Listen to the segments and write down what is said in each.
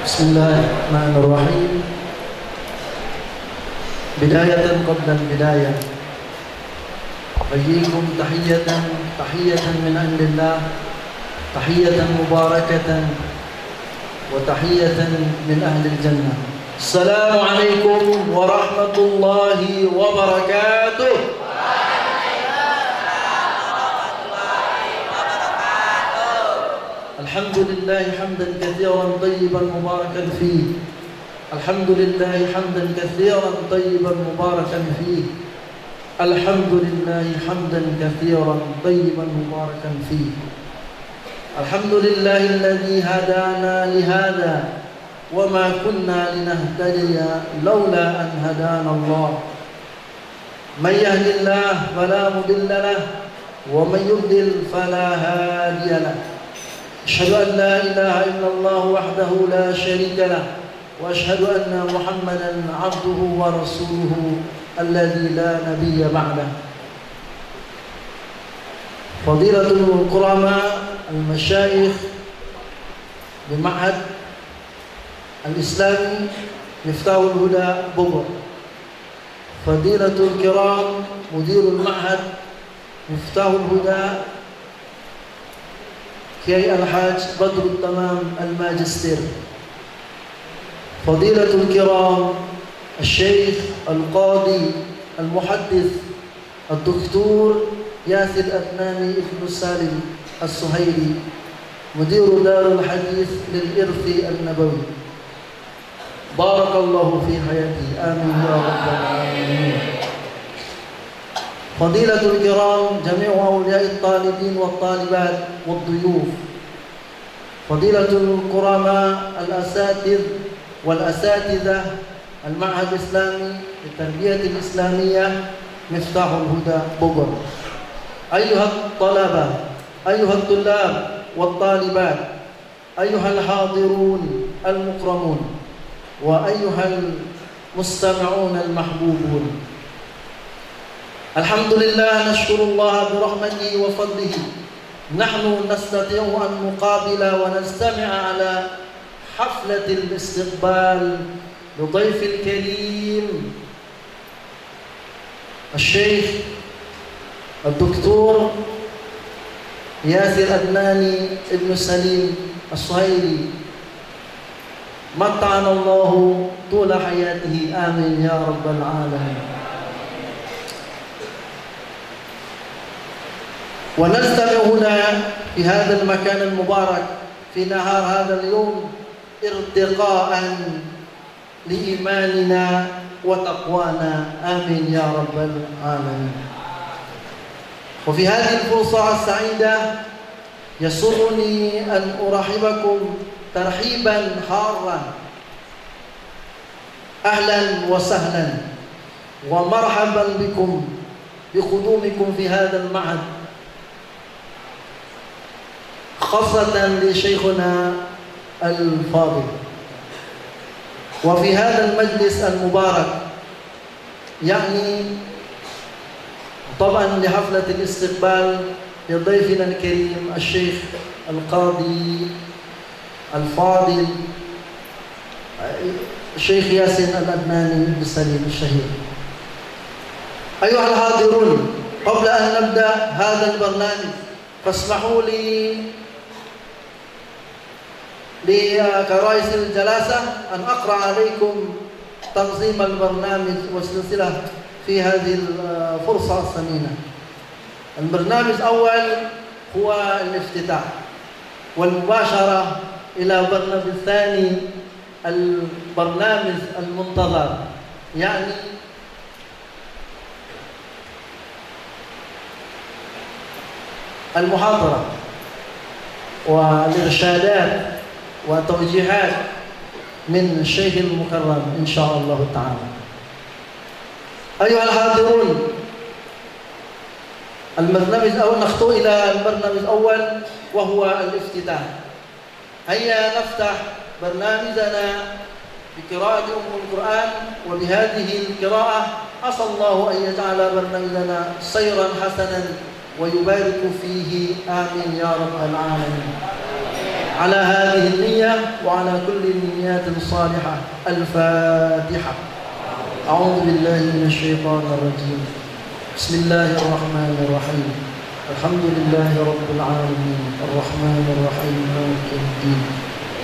Bismillahirrahmanirrahim. Bidayatan qabla al-bidayah. Bayyikum tahiyatan min indillah, tahiyatan mubarakatan wa tahiyatan min ahli al-jannah. Assalamualaikum warahmatullahi wabarakatuh. الحمد لله حمدا كثيرا طيبا مباركا فيه. الحمد لله حمدا كثيرا طيبا مباركا فيه. الحمد لله حمدا كثيرا طيبا مباركا فيه. الحمد لله الذي هدانا لهذا وما كنا لنهتدي لولا أن هدانا الله. من يهد الله فلا مضل له ومن يضلل فلا هادي له. أشهد أن لا إله إلا الله وحده لا شريك له وأشهد أن محمدا عبده ورسوله الذي لا نبي بعده. فضيلة الكرماء المشايخ بمعهد الإسلامي مفتاح الهدى بوبر، فضيلة الكرام مدير المعهد مفتاح الهدى كي الحاج بدر التمام الماجستير، فضيلة الكرام الشيخ القاضي المحدث الدكتور ياسر أدناني ابن سالم السهيلي مدير دار الحديث للإرث النبوي، بارك الله في حياته، آمين يا رب العالمين. فضيلة الكرام جميع أولياء الطالبين والطالبات والضيوف، فضيلة الكرماء الأساتذة والأساتذة المعهد الإسلامي للتربية الإسلامية مفتاح الهدى بوبر، أيها الطلبة، أيها الطلاب والطالبات، أيها الحاضرون المكرمون، وأيها المستمعون المحبوبون، الحمد لله، نشكر الله برحمته وفضله. نحن نستطيع أن نقابل ونستمع على حفلة الاستقبال لضيف الكريم الشيخ الدكتور ياسر أدناني ابن سليم السهيلي، متعنا الله طول حياته، آمين يا رب العالمين. ونستمع هنا في هذا المكان المبارك في نهار هذا اليوم ارتقاء لإيماننا وتقوانا، آمين يا رب العالمين. وفي هذه الفرصة السعيدة يسرني أن أرحبكم ترحيبا حارا، أهلا وسهلا ومرحبا بكم بقدومكم في هذا المعهد، خاصة لشيخنا الفاضل. وفي هذا المجلس المبارك يعني طبعا لحفلة الاستقبال لضيفنا الكريم الشيخ القاضي الفاضل الشيخ ياسر الأدناني بن سليم الشهير. أيها الحاضرون، قبل أن نبدأ هذا البرنامج فاسمحوا لي كرئيس الجلسة أن أقرأ عليكم تنظيم البرنامج والسلسلة في هذه الفرصة الثمينة. البرنامج الأول هو الافتتاح والمباشرة إلى البرنامج الثاني، البرنامج المنتظر، يعني المحاضرة والإرشادات وتوجيهات من الشيخ المكرم إن شاء الله تعالى. أيها الحاضرون، البرنامج الأول نخطو إلى البرنامج الأول وهو الافتتاح. هيا نفتح برنامجنا بقراءة أم القرآن، وبهذه القراءة عسى الله أن يجعل برنامجنا سيرا حسنا ويبارك فيه، آمين يا رب العالمين. على هذه النية وعلى كل النيات الصالحة. الفاتحة. أعوذ بالله من الشيطان الرجيم. بسم الله الرحمن الرحيم. الحمد لله رب العالمين الرحمن الرحيم مالك يوم الدين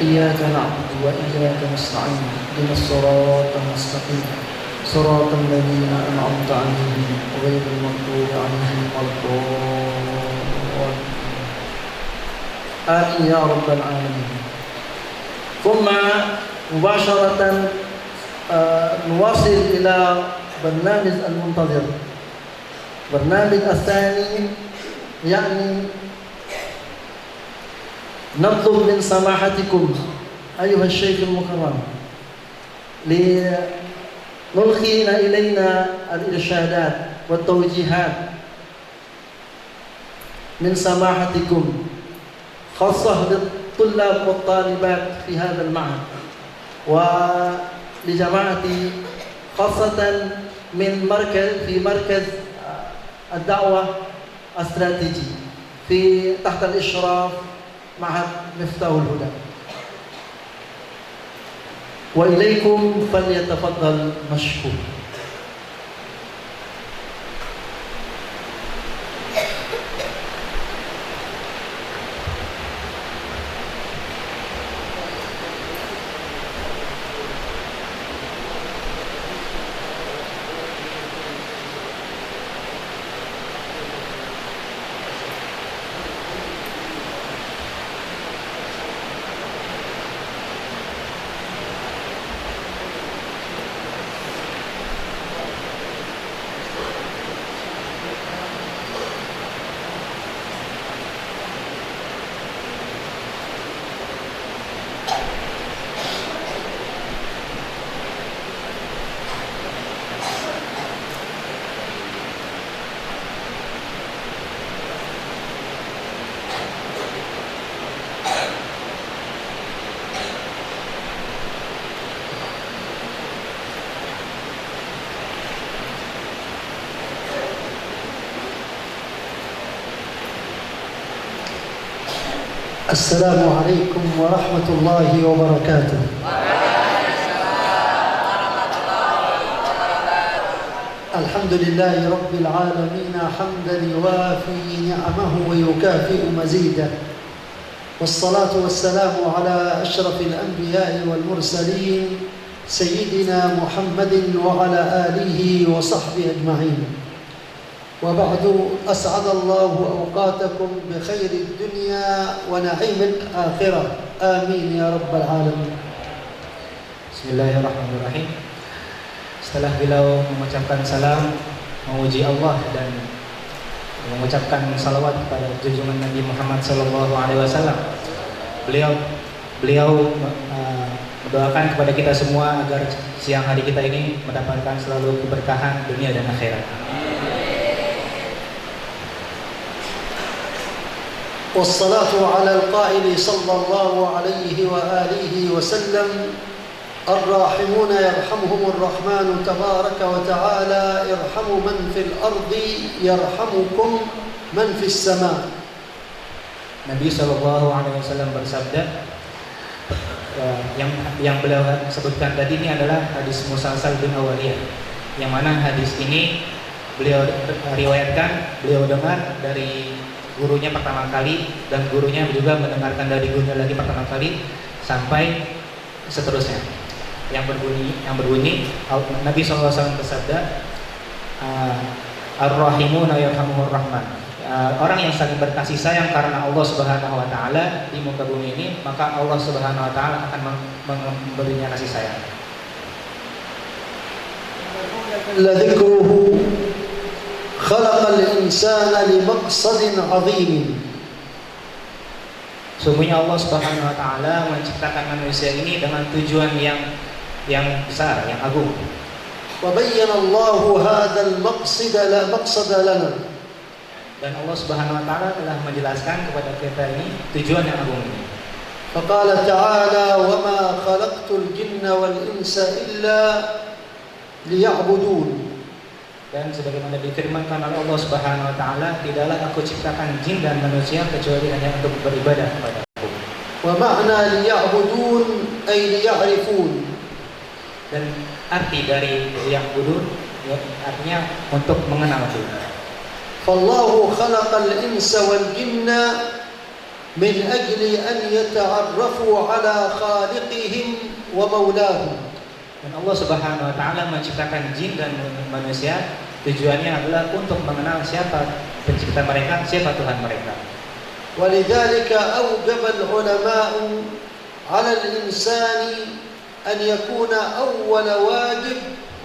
إياك نعبد وإياك نستعين اهدنا الصراط المستقيم صراط الذين أنعمت عليهم غير المغضوب عليهم ولا الضالين. آمين يا رب العالمين. ثم مباشرة نواصل إلى برنامج المنتظر. برنامج الثاني يعني نطلب من سماحتكم أيها الشيخ المكرم لنلقين إلينا الإرشادات والتوجيهات من سماحتكم خاصة للطلاب والطالبات في هذا المعهد ولجماعتي خاصة من مركز الدعوة استراتيجي تحت الإشراف معهد مفتاح الهدى. وإليكم فليتفضل مشكور. السلام عليكم ورحمة الله وبركاته. الحمد لله رب العالمين حمدا يوافي نعمه ويكافئ مزيده، والصلاة والسلام على أشرف الأنبياء والمرسلين سيدنا محمد وعلى آله وصحبه أجمعين. وبعد، أسعد الله أوقاتكم بخير الدنيا ونعيم الآخرة. آمين يا رب العالمين. Bismillahirrahmanirrahim. Setelah beliau mengucapkan salam, memuji Allah dan mengucapkan salawat kepada junjungan Nabi Muhammad SAW, beliau mendoakan kepada kita semua agar siang hari kita ini mendapatkan selalu keberkahan dunia dan akhirat. والصلاة على القائل صلى الله عليه وآله وسلم: الراحمون يرحمهم الرحمن تبارك وتعالى ارحموا من في الأرض يرحمكم من في السماء. Nabi SAW bersabda, yang beliau sebutkan tadi ini adalah hadis Musalsal bin Awaliyah, yang mana hadis ini beliau riwayatkan, beliau dengar dari gurunya pertama kali, dan gurunya juga mendengarkan dari gurunya lagi pertama kali, sampai seterusnya. Yang berbunyi Nabi SAW bersabda, Ar-Rahimuna yarhamuhur Rahman. Orang yang saling berkasih sayang karena Allah Subhanahu wa taala di muka bumi ini, maka Allah Subhanahu wa taala akan memberinya kasih sayang. Dzikruhu khalaqal insana limaqsadin 'azim. Sungguhnya Allah Subhanahu wa taala menciptakan manusia ini dengan tujuan yang besar, yang agung. Wa bayyana Allahu hadzal maqsada lana. Dan Allah Subhanahu wa taala telah menjelaskan kepada kita ini tujuan yang agung ini. Faqala ta'ala: "Wa ma khalaqtul jinna wal insa illa liya'budun." Dan sebagaimana difirmankan oleh Allah Subhanahu wa taala, tidaklah aku ciptakan jin dan manusia kecuali hanya untuk beribadah kepada Aku. ومعنى ليعبدون أي ليعرفون. Dan arti dari ya'budun ya, artinya untuk mengenal Tuhan. فالله خلق الإنس والجن من أجل أن يتعرفوا على خالقهم ومولاهم. Dan Allah Subhanahu wa taala menciptakan jin dan manusia tujuannya adalah untuk mengenal siapa pencipta mereka, siapa Tuhan mereka. ولذلك أوجب العلماء على الإنسان أن يكون أول واجب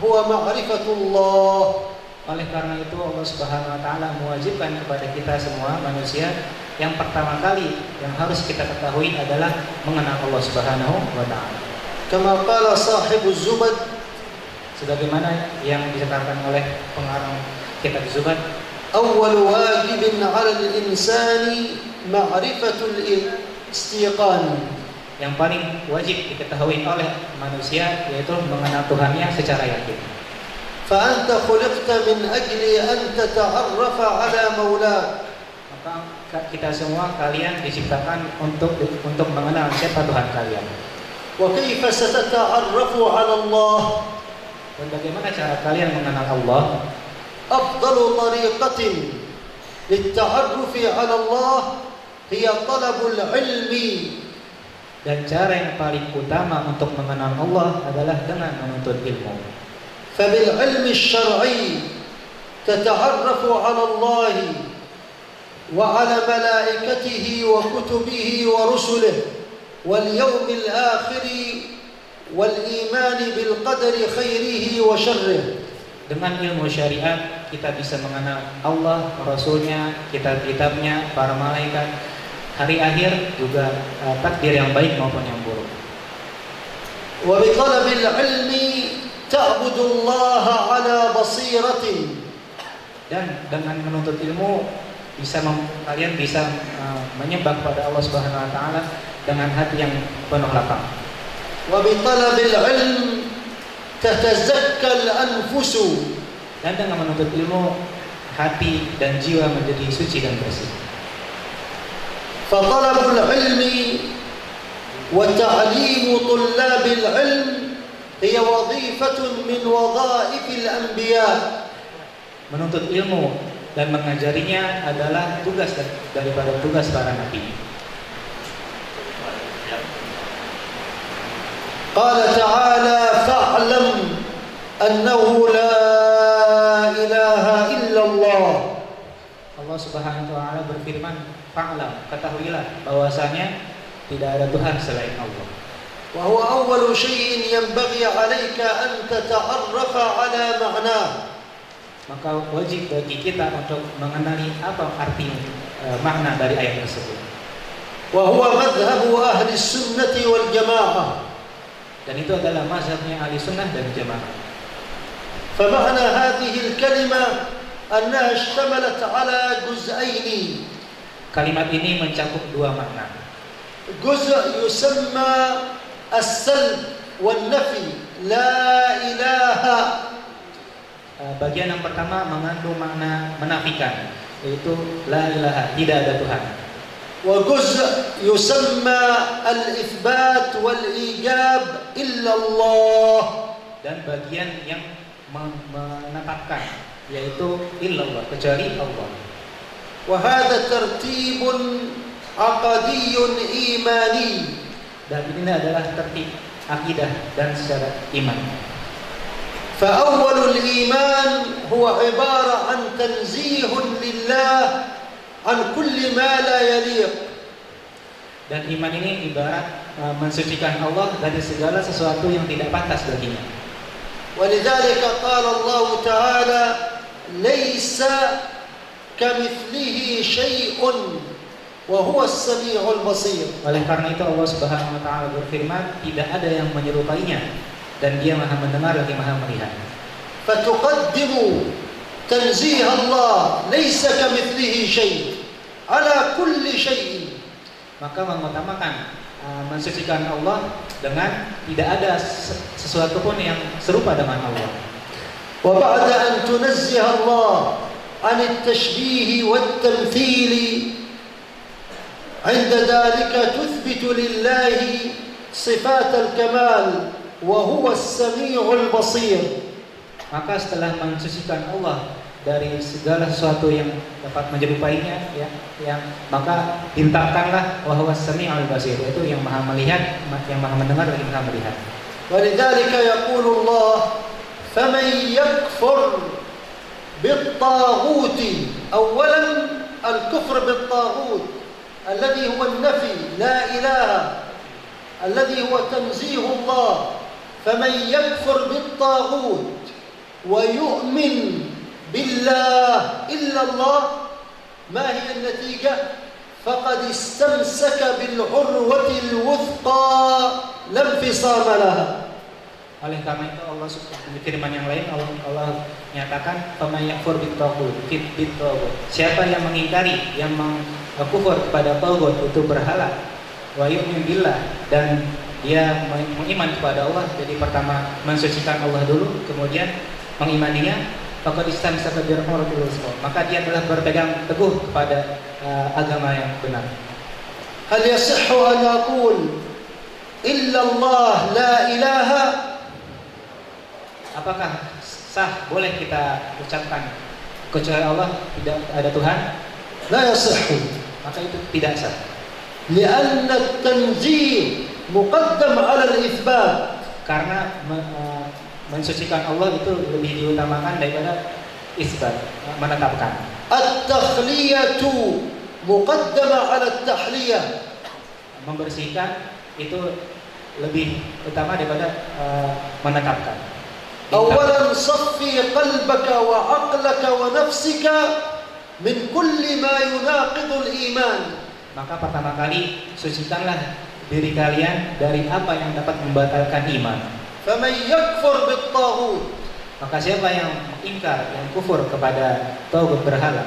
هو معرفة الله. Oleh karena itu Allah Subhanahu wa taala mewajibkan kepada kita semua manusia yang pertama kali yang harus kita ketahui adalah mengenal Allah Subhanahu wa taala. كما قال صاحب الزبد, sebagaimana yang dikatakan oleh pengarang kitab Zubad, أول واجب على الإنسان معرفة الاستيقان. Yang paling wajib diketahui oleh manusia yaitu mengenal Tuhannya secara yakin. فأنت خلقت من أجل أن تتعرف على مولاك. Maka kita semua kalian diciptakan untuk mengenal siapa Tuhan kalian. وكيف ستتعرف على الله؟ Dan bagaimana cara kalian mengenal Allah? أفضل طريقة للتعرف على الله هي طلب العلم. Dan cara yang paling utama untuk mengenal Allah adalah dengan menuntut ilmu. فبالعلم الشرعي تتعرف على الله وعلى ملائكته وكتبه ورسله واليوم الآخر والإيمان بالقدر خيره وشره. Dengan ilmu syariat kita bisa mengenal Allah, Rasulnya, kitab-kitabnya, para malaikat, hari akhir, juga takdir yang baik maupun yang buruk. وبطلب العلم تعبد الله على بصيرة. Dan dengan menuntut ilmu kalian bisa menyembah kepada Allah Subhanahu wa taala dengan hati yang penuh lapang. وبطلب العلم تتزكى الأنفس. Dan dengan menuntut ilmu hati dan jiwa menjadi suci dan bersih. فطلب العلم وتعليم طلاب العلم هي وظيفة من وظائف الأنبياء. Menuntut ilmu dan mengajarinya adalah tugas daripada tugas para nabi. قال تعالى فاعلم أنه لا إله إلا الله. Allah Subhanahu wa taala berfirman, "Fa'lam," ketahuilah bahwasanya tidak ada Tuhan selain Allah. وهو أول شيء ينبغي عليك أن تتعرف على معناه. Maka wajib bagi kita untuk mengenali apa arti makna dari ayat tersebut. وهو مذهب أهل السنة والجماعة. Dan itu adalah mazhabnya ahli sunnah dan jamaah. فمعنى هذه الكلمة أنها اشتملت على جزئين. Kalimat ini mencakup dua makna. جزء يسمى السلب والنفي لا إله. Bagian yang pertama mengandung makna menafikan, yaitu la ilaha, tidak ada Tuhan. وجزء يسمى الإثبات والإيجاب إلا الله. Dan bagian yang menetapkan, yaitu illallah, kecuali Allah. وهذا ترتيب عقدي إيماني. Dan ini adalah tertib akidah dan secara iman. فأول الإيمان هو عبارة عن تنزيه لله عن كل ما لا يليق. Dan iman ini ibarat mensucikan Allah dari segala sesuatu yang tidak pantas baginya. ولذلك قال الله تعالى ليس كمثله شيء وهو السميع البصير. Oleh karena itu Allah Subhanahu wa taala berfirman, tidak ada yang menyerupainya dan Dia Maha mendengar lagi Maha melihat. فتقدم تنزيه الله ليس كمثله شيء على كل شيء. Maka mengutamakan mensucikan Allah dengan tidak ada sesuatu pun yang serupa dengan Allah. وبعد أن تنزه الله عن التشبيه والتمثيل عند ذلك تثبت لله صفات الكمال وهو السميع البصير. Maka setelah mensucikan Allah dari segala sesuatu yang dapat menyerupainya, maka diletakkanlah wahwa sami'ul basir, itu yang maha melihat, yang maha mendengar dan maha melihat. ولذلك يقول الله فمن يكفر بالطاغوت. أولا الكفر بالطاغوت الذي هو النفي لا إله، الذي هو تنزيه الله. فمن يكفر بالطاغوت ويؤمن بالله إلا الله، ما هي النتيجة؟ فقد استمسك بالعروة الوثقى لا انفصام لها. Oleh karena itu Allah di firman yang lain Allah nyatakan faman yakfur bit-taghut. Siapa yang mengingkari, yang kufur kepada taghut, itu berhala, wa yu'min billah, dan dia beriman kepada Allah. Jadi pertama mensucikan Allah dulu, kemudian mengimaninya, faqad istamsaka bil-urwatil wuthqa, maka dia telah berpegang teguh kepada agama yang benar. Hal yasihhu an aqul illa Allah la ilaha? Apakah sah, boleh kita ucapkan kecuali Allah tidak ada Tuhan? La yasihhu. Maka itu tidak sah. Lianna at-tanzih muqaddam 'ala al-itsbat. Karena mensucikan Allah itu lebih diutamakan daripada isbat, menetapkan. At-takhliyatu muqaddama 'ala at-tahliyah. Membersihkan itu lebih utama daripada menetapkan. أولا صفي قلبك وعقلك ونفسك من كل ما يناقض الإيمان. Maka pertama kali sucikanlah diri kalian dari apa yang dapat membatalkan iman. فمن يكفر بالطاغوت. Maka siapa yang mengingkar, yang kufur kepada taghut berhala.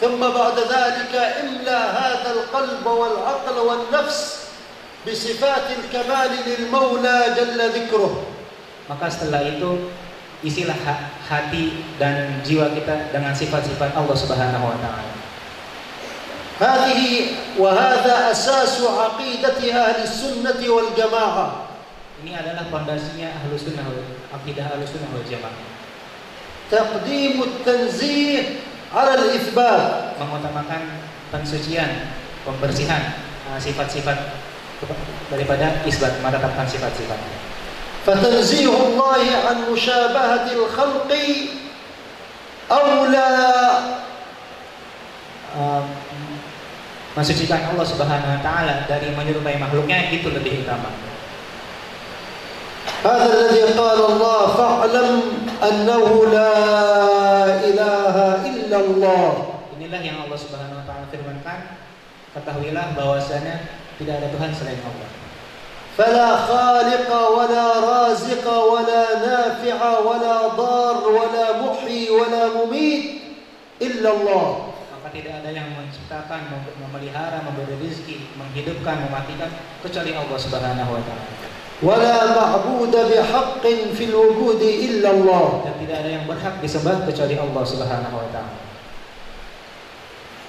ثم بعد ذلك املأ هذا القلب والعقل والنفس بصفات الكمال للمولى جل ذكره. Maka setelah itu isilah hati dan jiwa kita dengan sifat-sifat Allah Subhanahu wa taala. Hadhihi wa hadha asasu aqidati ahli sunnah wal jamaah. Ini adalah fondasinya akidah Ahlussunnah wal Jamaah. Taqdim at-tanzih 'ala al-itsbat, mengutamakan pensucian, pembersihan sifat-sifat daripada isbat, menetapkan sifat-sifat. فتنزيه الله عن مشابهة الخلق أولى. Mensucikan Allah Subhanahu wa taala dari menyerupai makhluknya itu lebih utama. هذا الذي قال الله فاعلم أنه لا إله إلا الله. Inilah yang Allah Subhanahu wa taala firmankan, ketahuilah bahwasanya tidak ada Tuhan selain Allah. فلا خالق ولا رازق ولا نافع ولا ضار ولا محيي ولا مميت إلا الله. Maka tidak ada yang menciptakan, memelihara, memberi rezeki, menghidupkan, mematikan kecuali Allah Subhanahu wa taala. ولا معبود بحق في الوجود إلا الله. Dan tidak ada yang berhak disembah kecuali Allah Subhanahu wa taala.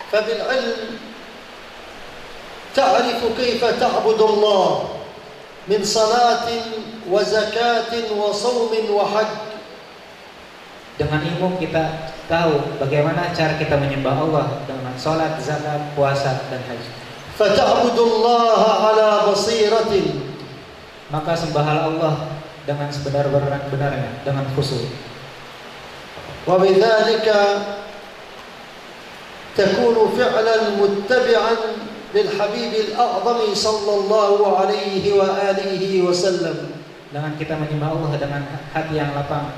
فبالعلم تعرف كيف تعبد الله من صلاة وزكاة وصوم وحج. Dengan ilmu kita tahu bagaimana cara kita menyembah Allah dengan salat, zakat, puasa dan haji. فتعبد الله على بصيرة. Maka sembahlah Allah dengan sebenar-benarnya, dengan khusyuk. وبذلك تكون فعلا متبعا للحبيب الأعظم صلى الله عليه وآله وسلم. Dengan kita menyembah Allah dengan hati yang lapang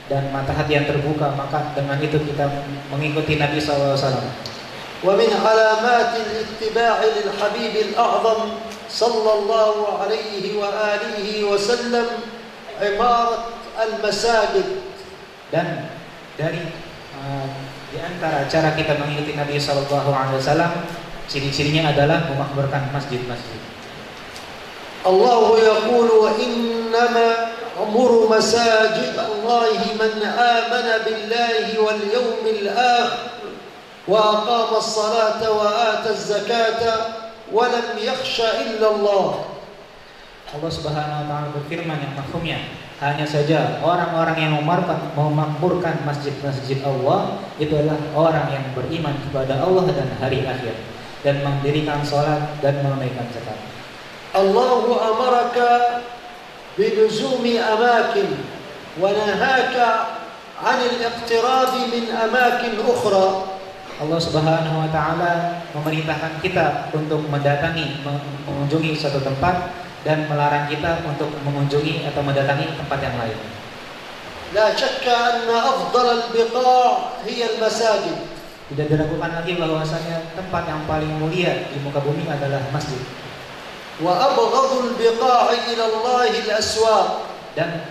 dan mata hati yang terbuka, maka dengan itu kita mengikuti Nabi SAW. ومن علامات الاتباع للحبيب الأعظم صلى الله عليه وآله وسلم عمارة المساجد. Dan dari di antara cara kita mengikuti Nabi SAW, ciri-cirinya adalah memakmurkan masjid-masjid. Allah يقول وإنما عمر مساجد الله من آمن بالله واليوم الآخر وأقام الصلاة وآتى الزكاة ولم يخش إلا الله. Allah Subhanahu wa taala berfirman yang mafhumnya, hanya saja orang-orang yang memakmurkan masjid-masjid Allah itu adalah orang yang beriman kepada Allah dan hari akhir dan mendirikan salat dan menunaikan zakat. الله أمرك بلزوم أماكن ونهاك عن الاقتراب من أماكن أخرى. Allah Subhanahu wa taala memerintahkan kita untuk mengunjungi suatu tempat dan melarang kita untuk mengunjungi atau mendatangi tempat yang lain. لا شك أن أفضل البقاع هي المساجد. Tidak diragukan lagi bahwasanya tempat yang paling mulia di muka bumi adalah masjid. وأبغض البقاع إلى الله الأسواق. Dan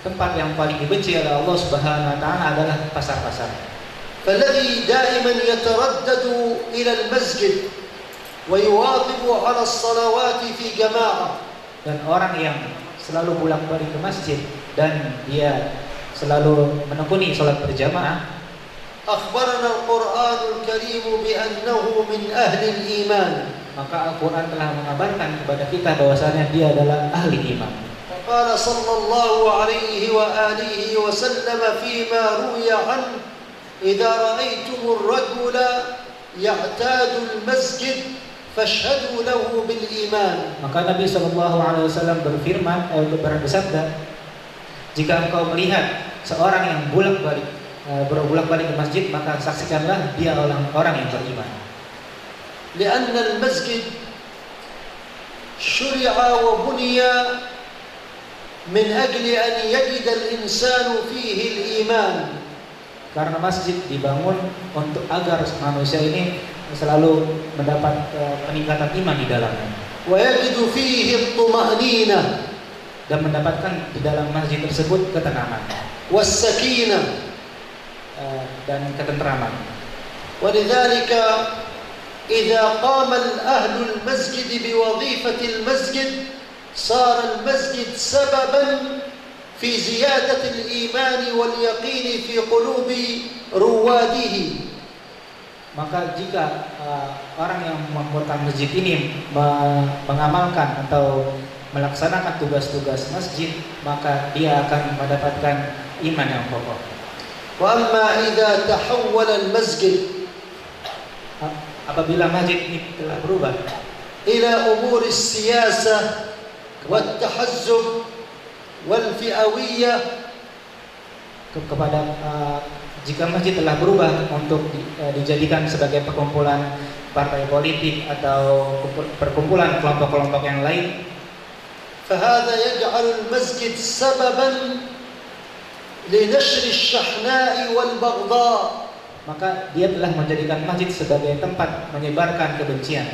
tempat yang paling dibenci oleh Allah Subhanahu wa taala adalah pasar-pasar. فالذي دائما يتردد إلى المسجد ويواظب على الصلوات في جماعة. Dan orang yang selalu bolak-balik ke masjid dan dia selalu menekuni salat berjamaah, أخبرنا القرآن الكريم بأنه من أهل الإيمان. maka Al-Quran telah mengabarkan kepada kita bahwasanya dia adalah ahli iman. قال صلى الله عليه وآله وسلم فيما روي عنه إذا رأيتم الرجل يعتاد المسجد فاشهدوا له بالإيمان. Maka Nabi SAW bersabda, jika engkau melihat seorang yang bolak-balik ke masjid, maka saksikanlah dia orang yang beriman. لأن المسجد شرع وبني من أجل أن يجد الإنسان فيه الإيمان. Karena masjid dibangun untuk agar manusia ini selalu mendapat peningkatan iman di dalamnya. ويجد فيه الطمأنينة. Dan mendapatkan di dalam masjid tersebut ketenangan. والسكينة. Dan ketenteraman. ولذلك إذا قام أهل المسجد بوظيفة المسجد صار المسجد سببا في زيادة الإيمان واليقين في قلوب رواده. Maka jika orang yang memakmurkan masjid ini mengamalkan atau melaksanakan tugas-tugas masjid, maka dia akan mendapatkan iman yang kokoh. وأما إذا تحول المسجد apabila masjid ini telah berubah إلى أمور السياسة والتحزب والفئوية kepada jika masjid telah berubah untuk dijadikan sebagai perkumpulan partai politik atau perkumpulan kelompok-kelompok yang lain, فهذا يجعل المسجد سببا لنشر الشحناء والبغضاء. maka dia telah menjadikan masjid sebagai tempat menyebarkan kebencian.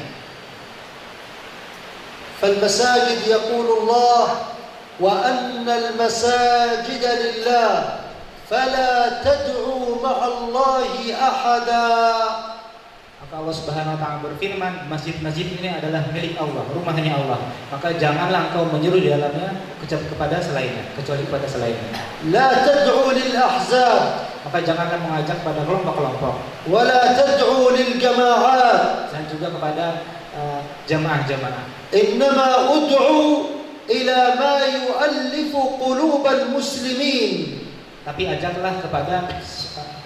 فالمساجد يقول الله وأن المساجد لله فلا تدعوا مع الله أحدا. Maka Allah Subhanahu wa taala berfirman, masjid-masjid ini adalah milik Allah, rumahnya Allah. Maka janganlah engkau menyeru di dalamnya kepada selainnya, kecuali kepada selainnya. لا تدعوا للأحزاب. Maka janganlah mengajak pada kelompok-kelompok. ولا تدعوا للجماعات. Dan juga kepada jamaah-jamaah. إنما أدعوا إلى ما يؤلف قلوب المسلمين. Tapi ajaklah kepada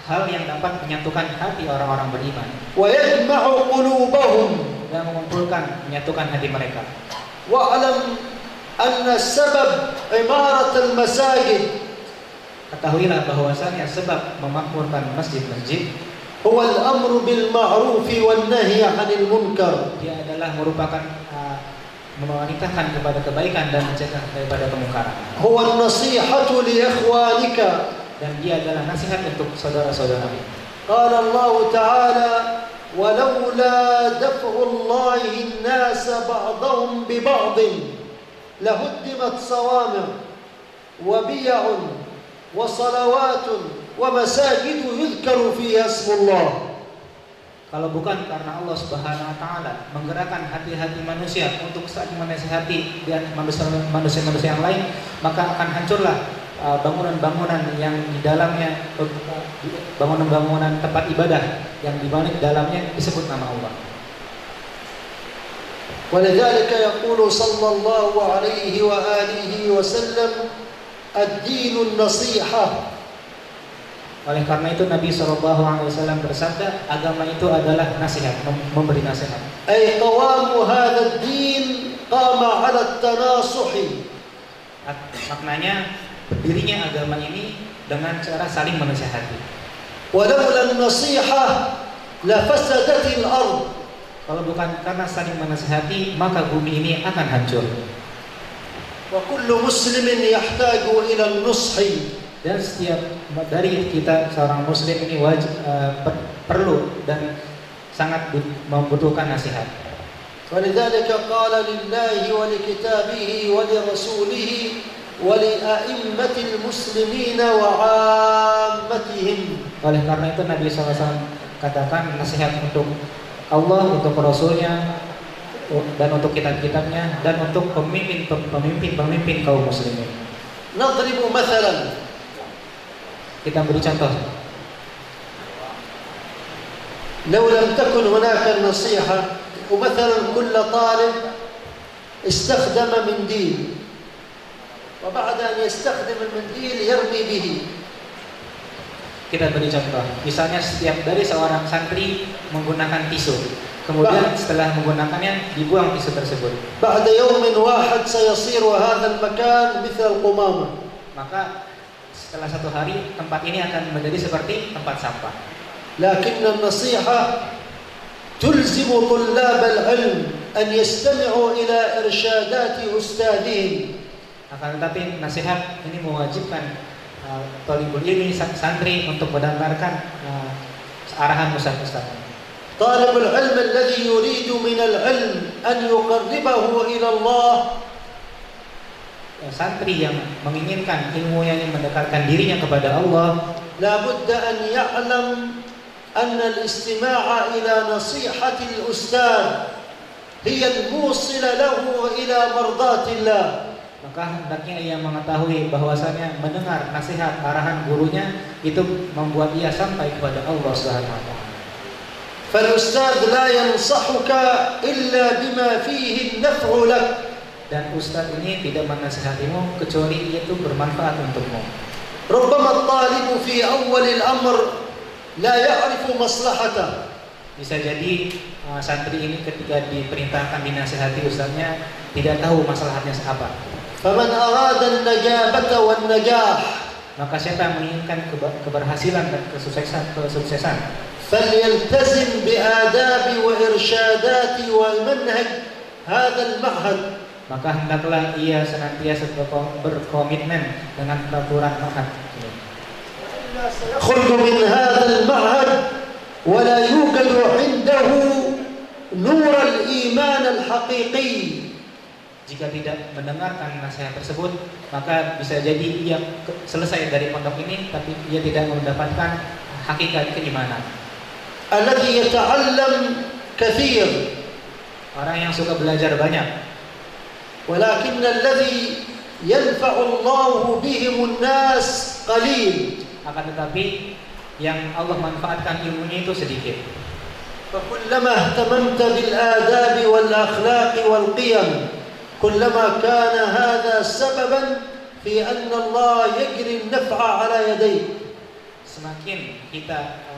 hal yang dapat menyatukan hati orang-orang beriman. ويجمع قلوبهم. Dan mengumpulkan, menyatukan hati mereka. واعلم أن سبب عمارة المساجد Ketahuilah bahwasanya sebab memakmurkan masjid-masjid هو الأمر بالمعروف والنهي عن المنكر. dia adalah merupakan memerintahkan kepada kebaikan dan mencegah daripada kemungkaran. هو النصيحة لإخوانك. Dan dia adalah nasihat untuk saudara-saudara. قال الله تعالى ولولا دفع الله الناس بعضهم ببعض لهدمت صوامع وبيع وصلوات ومساجد يذكر فيها اسم الله. Kalau bukan karena Allah Subhanahu wa taala menggerakkan hati-hati manusia untuk saling menasihati dan manusia-manusia yang lain, maka akan hancurlah bangunan-bangunan yang di dalamnya, bangunan-bangunan tempat ibadah yang di dalamnya disebut nama Allah. ولذلك يقول صلى الله عليه وآله وسلم الدين النصيحة. Oleh karena itu Nabi SAW bersabda, agama itu adalah nasihat, memberi nasihat. أي قوام هذا الدين قام على التناصح. Maknanya berdirinya agama ini dengan cara saling menasihati. ولولا النصيحة لفسدت الأرض. Kalau bukan karena saling menasihati, maka bumi ini akan hancur. وكل مسلم يحتاج إلى النصح. Dan setiap dari kita seorang muslim ini wajib perlu dan sangat membutuhkan nasihat. ولذلك قال لله ولكتابه ولرسوله ولأئمة المسلمين وعامتهم. Oleh karena itu Nabi SAW katakan nasihat untuk Allah, untuk Rasulnya, dan untuk kitab-kitabnya, dan untuk pemimpin kaum muslimin. نضرب مثلا. Kita beri contoh. لو لم تكن هناك النصيحة ومثلا كل طالب استخدم منديل وبعد أن يستخدم المنديل يرمي به. Kita beri contoh. Misalnya setiap dari seorang santri menggunakan tisu. Kemudian setelah menggunakannya dibuang tisu tersebut. بعد يوم واحد سيصير هذا المكان مثل القمامة. Maka setelah satu hari tempat ini akan menjadi seperti tempat sampah. لكن النصيحة تلزم طلاب العلم أن يستمعوا إلى إرشادات أستاذهم. Akan tetapi nasihat ini mewajibkan talibul ilmi, santri untuk mendengarkan arahan ustaz-ustaz. طالب العلم الذي يريد من العلم أن يقربه إلى الله. Santri yang menginginkan ilmunya ini mendekatkan dirinya kepada Allah, لا بد أن يعلم أن الاستماع إلى نصيحة الأستاذ هي الموصلة له إلى مرضاة الله. Maka hendaknya ia mengetahui bahwasanya mendengar nasihat arahan gurunya itu membuat ia sampai kepada Allah Subhanahu wa taala. فالأستاذ لا ينصحك إلا بما فيه النفع لك. Dan ustaz ini tidak menasihatimu kecuali itu bermanfaat untukmu. ربما الطالب في أول الأمر لا يعرف مصلحته. Bisa jadi santri ini ketika diperintahkan dinasihati ustaznya tidak tahu masalahnya apa. فمن أراد النجابة والنجاح. Maka siapa yang menginginkan keberhasilan dan kesuksesan, فليلتزم بآداب وإرشادات ومنهج هذا المعهد. Maka hendaklah ia senantiasa berkomitmen dengan peraturan ma'had. يخرج من هذا المعهد ولا يوجد عنده نور الإيمان الحقيقي. Jika tidak mendengarkan nasihat tersebut, maka bisa jadi ia selesai dari pondok ini, tapi ia tidak mendapatkan hakikat keimanan. الذي يتعلم كثير. Orang yang suka belajar banyak. ولكن الذي ينفع الله بهم الناس قليل. Akan tetapi yang Allah manfaatkan ilmunya itu sedikit. فكلما اهتممت بالآداب والأخلاق والقيم كلما كان هذا سببا في أن الله يجري النفع على يديك. Semakin kita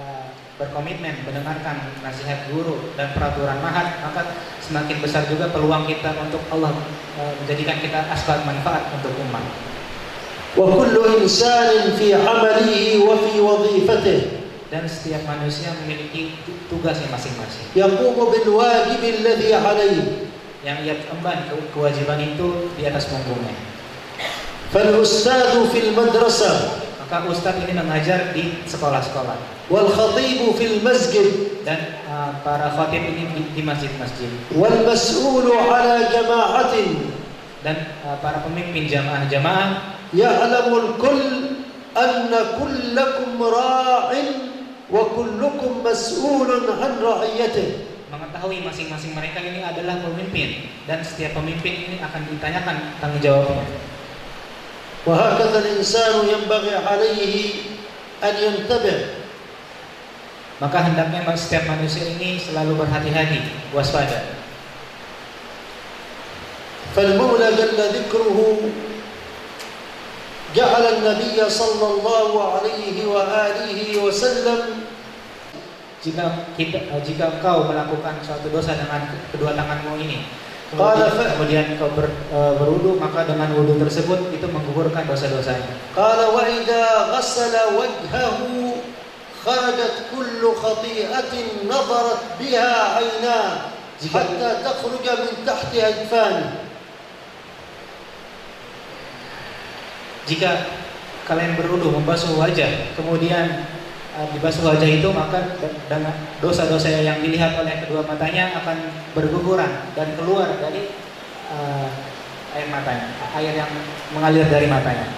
berkomitmen mendengarkan nasihat guru dan peraturan ma'had, maka semakin besar juga peluang kita untuk Allah menjadikan kita asbab manfaat untuk umat. وكل إنسان في عمله وفي وظيفته. Dan setiap manusia memiliki tugasnya masing-masing. يقوم بالواجب الذي عليه. Yang ia emban kewajiban itu di atas punggungnya. فالأستاذ في المدرسة. Maka ustadz ini mengajar di sekolah-sekolah. والخطيب في المسجد. Dan para khatib ini di masjid-masjid. والمسؤول على جماعة. Dan para pemimpin jamaah-jamaah. يعلم الكل أن كلكم راع وكلكم مسؤول عن رعيته. Mengetahui masing-masing mereka ini adalah pemimpin, dan setiap pemimpin ini akan ditanyakan tanggung jawabnya. وهكذا الإنسان ينبغي عليه أن ينتبه. Maka hendaknya setiap manusia ini selalu berhati-hati, waspada. فالمولى جل ذكره جعل النبي صلى الله عليه وآله وسلم jika engkau melakukan suatu dosa dengan kedua tanganmu ini, kemudian engkau berwudu, maka dengan wudu tersebut itu menggugurkan dosa-dosanya. Qala wa idza ghassala wajhahu kharajat kullu khati'atin nadarat biha 'ainah hatta takhruja min tahti ajfani. Jika kalian berwudu membasuh wajah, kemudian dibasuh wajah itu, maka dengan dosa-dosa yang dilihat oleh kedua matanya akan berguguran dan keluar dari air matanya, air yang mengalir dari matanya.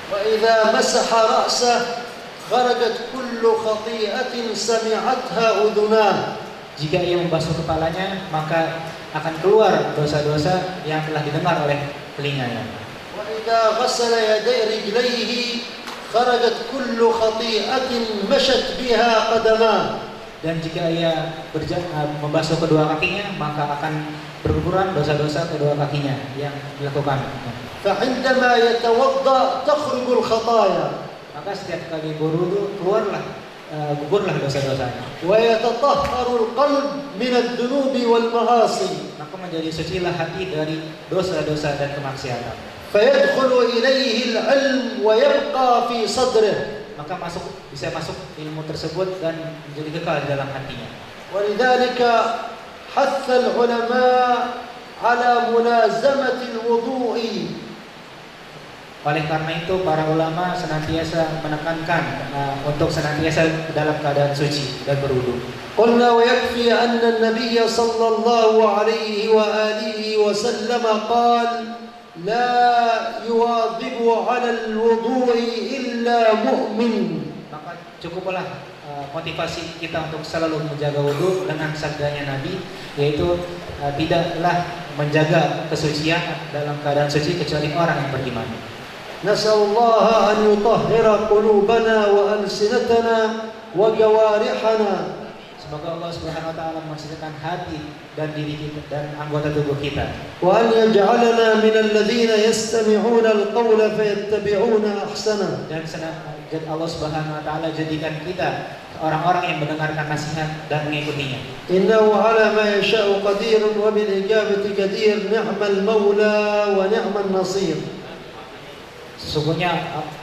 Wa idza masaha ra'sah kharajat kullu khati'atin sami'atha udhunah. Jika ia membasuh kepalanya, maka akan keluar dosa-dosa yang telah didengar oleh telinganya. Wa idza ghassala yaday rijlaihi kharajat kullu khati'atin mashat biha qadamah. Dan jika ia membasuh kedua kakinya, maka akan berguguran dosa-dosa kedua kakinya yang dilakukan. Fa 'indama yatawadda takhruju al-khataaya. Maka setiap kali berwudu gugurlah dosa-dosanya. Wa yatatahharu al-qalb min ad-dunubi wal ma'asi. Maka menjadi sucilah hati dari dosa-dosa dan kemaksiatan. فيدخل إليه العلم ويبقى في صدره. Maka bisa masuk ilmu tersebut dan menjadi kekal di dalam hatinya. ولذلك حث العلماء على ملازمة الوضوء. Oleh karena itu para ulama senantiasa menekankan untuk senantiasa dalam keadaan suci dan berwudu. قلنا ويكفي أن النبي صلى الله عليه وآله وسلم قال لا يواظب على الوضوء إلا مؤمن. Maka cukuplah motivasi kita untuk selalu menjaga wudu dengan sabdanya Nabi, yaitu tidaklah menjaga kesucian dalam keadaan suci kecuali orang yang beriman. نسأل الله أن يطهر قلوبنا وألسنتنا وجوارحنا. Semoga Allah Subhanahu wa taala membersihkan hati dan diri kita dan anggota tubuh kita. وأن يجعلنا من الذين يستمعون القول فيتبعون أحسنه. Dan Allah Subhanahu wa taala jadikan kita orang-orang yang mendengarkan nasihat dan mengikutinya. إنه على ما يشاء قدير وبالإجابة جدير نعم المولى ونعم النصير. Sesungguhnya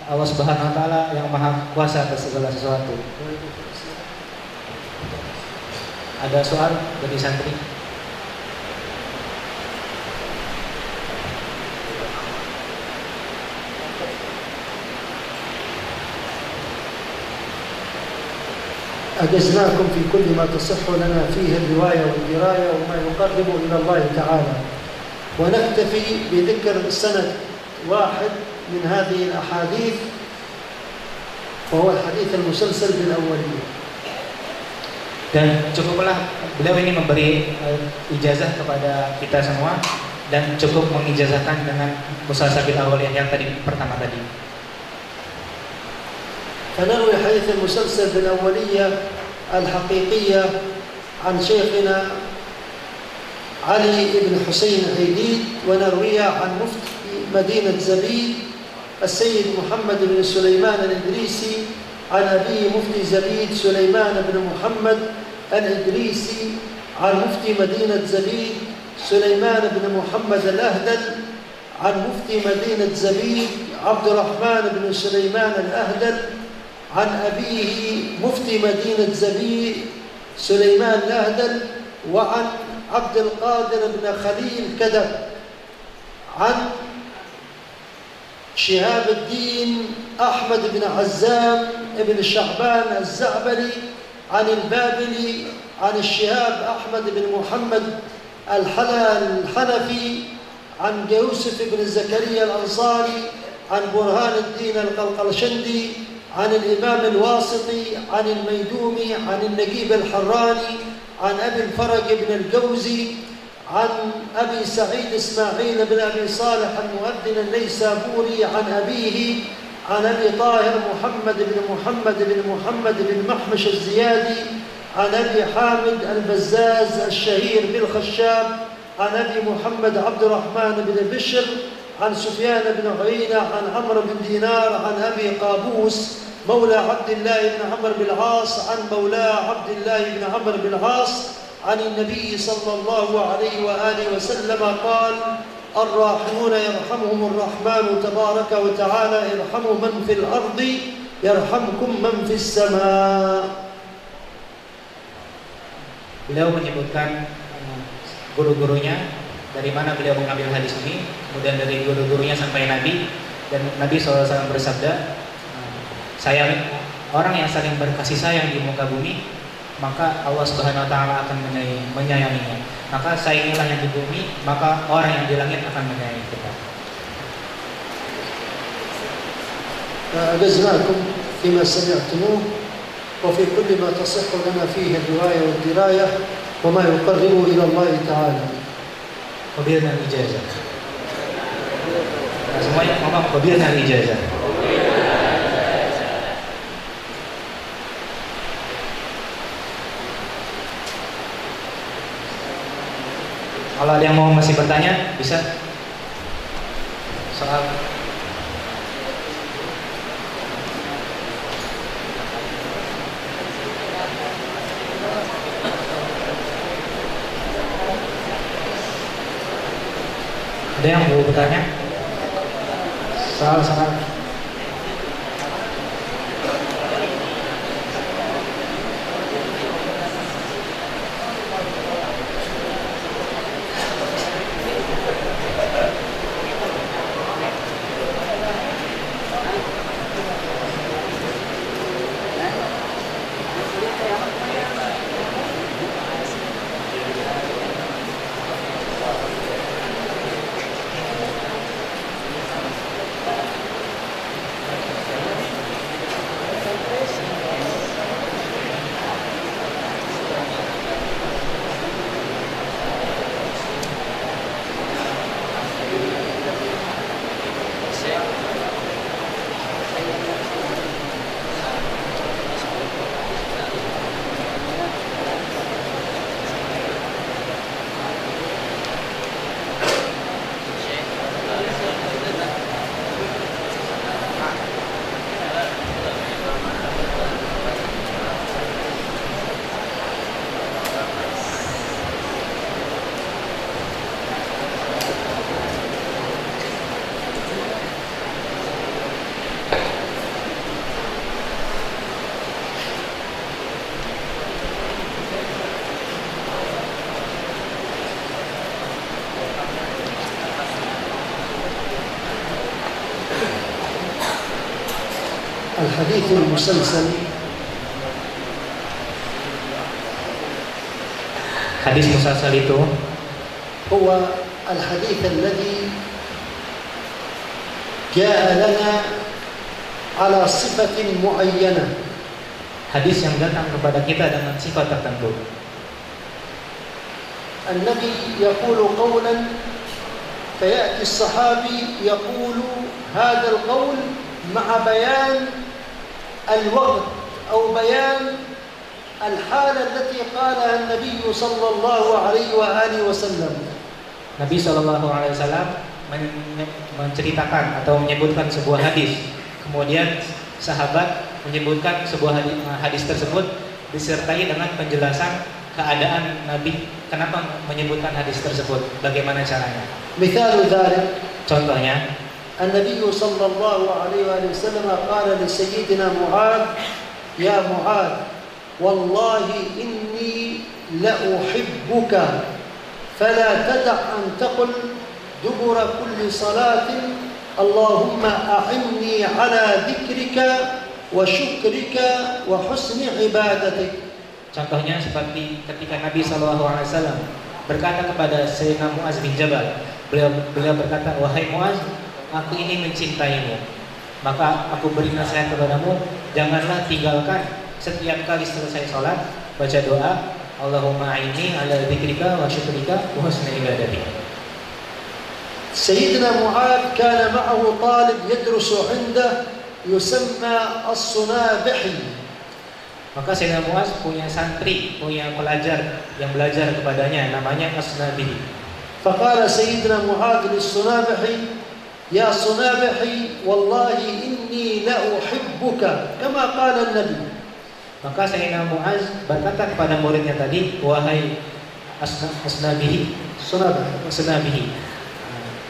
Allah Subhanahu wa taala yang maha kuasa atas segala sesuatu. Ada soal dari santri? أجزناكم في كل ما تصح لنا فيه الرواية والدراية وما يقرب إلى الله تعالى، ونكتفي بذكر سند واحد من هذه الأحاديث وهو الحديث المسلسل بالأولية. Dan cukuplah beliau ini memberi ijazah kepada kita semua dan cukup mengijazahkan dengan musalsabil awaliyah yang tadi pertama tadi. فنروي حديث المسلسل بالأولية الحقيقية عن شيخنا علي بن حسين عيديد، ونرويها عن مفتي مدينة زبيد السيد محمد بن سليمان الإدريسي عن أبيه مفتي زبيد سليمان بن محمد الإدريسي عن مفتي مدينة زبيد سليمان بن محمد الأهدل عن مفتي مدينة زبيد عبد الرحمن بن سليمان الأهدل عن أبيه مفتي مدينة زبيد سليمان الأهدل وعن عبد القادر بن خليل كدب عن شهاب الدين أحمد بن عزام بن شعبان الزعبلي عن البابلي عن الشهاب أحمد بن محمد الحنفي عن يوسف بن زكريا الأنصاري عن برهان الدين القلقلشندي عن الإمام الواسطي عن الميدومي عن النجيب الحراني عن أبي الفرج بن الجوزي عن أبي سعيد إسماعيل بن أبي صالح المؤذن النيسابوري عن أبيه عن أبي طاهر محمد بن محمش الزيادي عن أبي حامد البزاز الشهير بالخشاب عن أبي محمد عبد الرحمن بن بشر عن سفيان بن عيينة عن عمرو بن دينار عن أبي قابوس مولى عبد الله بن عمرو بن العاص عن مولى عبد الله بن عمرو بن العاص عن النبي صلى الله عليه وآله وسلم قال: الراحمون يرحمهم الرحمن تبارك وتعالى ارحموا من في الأرض يرحمكم من في السماء. Beliau menyebutkan guru-gurunya, dari mana beliau mengambil hadis ini, kemudian dari guru-gurunya sampai Nabi, dan Nabi SAW bersabda, saya orang yang saling berkasih sayang di muka bumi, maka Allah Subhanahu Wa Taala akan menyayanginya. Maka sayangilah yang di bumi, maka orang yang di langit akan menyayangi kita. أجزناكم فيما سمعتموه وفي كل ما تصح لنا فيه الرواية والدراية وما يقرب إلى الله تعالى. Qabilna ijazah. Nah, semuanya ngomong qabilna ijazah. Kalau ada yang mau masih bertanya, bisa soal. Ada yang mau bertanya? Soal. الحديث المسلسل Hadis musalsal itu هو الحديث الذي جاء لنا على صفة معينة. hadis yang datang kepada kita dengan sifat tertentu. النبي يقول قولا فيأتي الصحابي يقول هذا القول مع بيان الوقت أو بيان الحالة التي قالها النبي صلى الله عليه وآله وسلم. Nabi Shallallahu Alaihi Wasallam menceritakan atau menyebutkan sebuah hadis, kemudian sahabat menyebutkan sebuah hadis tersebut disertai dengan penjelasan keadaan Nabi kenapa menyebutkan hadis tersebut, bagaimana caranya. مثال ذلك Contohnya, النبي صلى الله عليه وآله وسلم قال لسيدنا معاذ: يا معاذ والله إني لأحبك فلا تدع أن تقل دبر كل صلاة اللهم أعني على ذكرك وشكرك وحسن عبادتك. contohnya seperti ketika Nabi Shallallahu Alaihi Wasallam berkata kepada Sayyidina Muaz bin Jabal, beliau berkata, wahai Muaz, aku ini mencintaimu, maka aku beri nasihat kepadamu, janganlah tinggalkan setiap kali selesai sholat baca doa, Allahumma a'inni ala dzikrika wa syukrika wa husni ibadatik. سيدنا معاذ كان معه طالب يدرس عنده يسمى الصنابحي. Maka Sayyidina Muaz punya santri, punya pelajar yang belajar kepadanya, namanya Asnabi. فقال سيدنا معاذ للصنابحي يا صنابحي والله إني لأحبك كما قال النبي. Maka Sayyidina Muaz berkata kepada muridnya tadi, wahai Asnabihi, Sunabihi.